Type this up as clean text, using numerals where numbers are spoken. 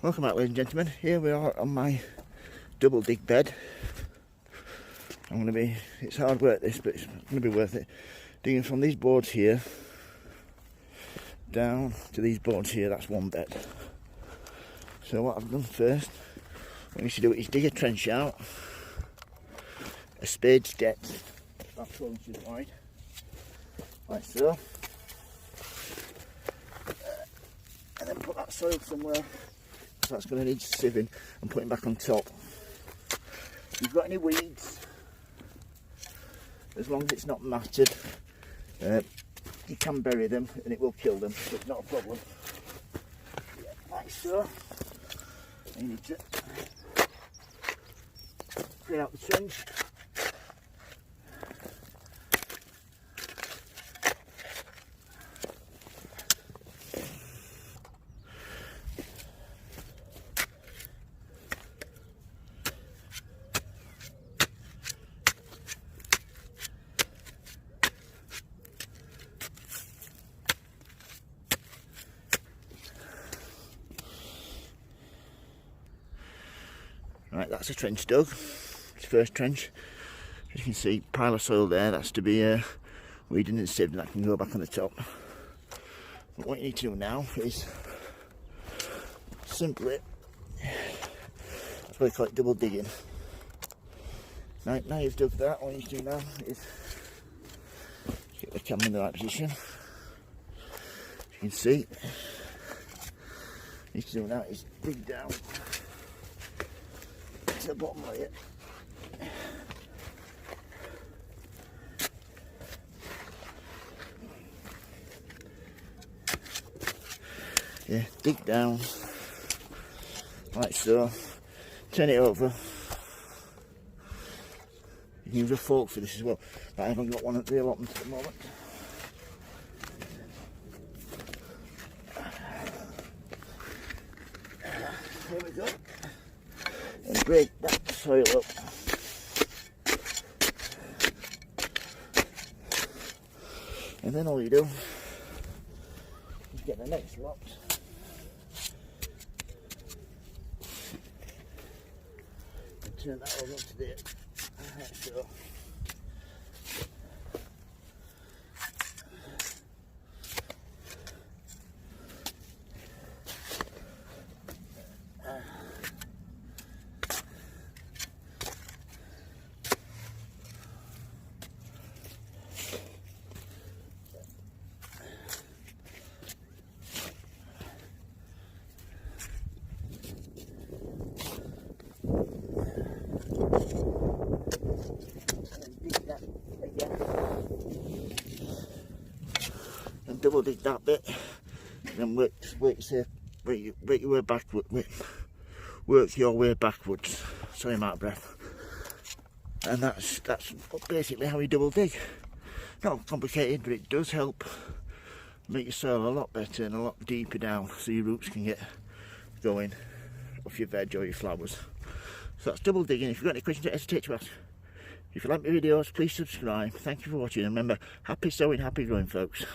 Welcome back, ladies and gentlemen. Here we are on my double dig bed. It's hard work this, but it's going to be worth it. Digging from these boards here down to these boards here, that's one bed. So what I've done first, what you should do is dig a trench out, a spade's depth, about 12 inches wide, like so. And then put that soil somewhere. So that's going to need sieving and putting back on top. If you've got any weeds, as long as it's not matted, you can bury them and it will kill them, so it's not a problem. Yeah, like so. You need to clear out the trench. Right, that's a trench dug. It's the first trench. As you can see, pile of soil there. That's to be weeded and sieved, and that can go back on the top. But what you need to do now is simply, that's what I call it, double digging. Now you've dug that, what you need to do now is get the camera in the right position. As you can see, what you need to do now is dig down to the bottom layer. Yeah, dig down like so, turn it over. You can use a fork for this as well, but I haven't got one at the allotment at the moment. Here we go. And break that soil up. And then all you do is get the next lot. And turn that over to there. Like so. And double dig that bit, and then work your way backward. Work your way backwards. Sorry, I'm out of breath. And that's basically how you double dig. Not complicated, but it does help make your soil a lot better and a lot deeper down, so your roots can get going off your veg or your flowers. So that's double digging. If you've got any questions, don't hesitate to ask. If you like my videos, please subscribe. Thank you for watching, and remember, happy sowing, happy growing, folks.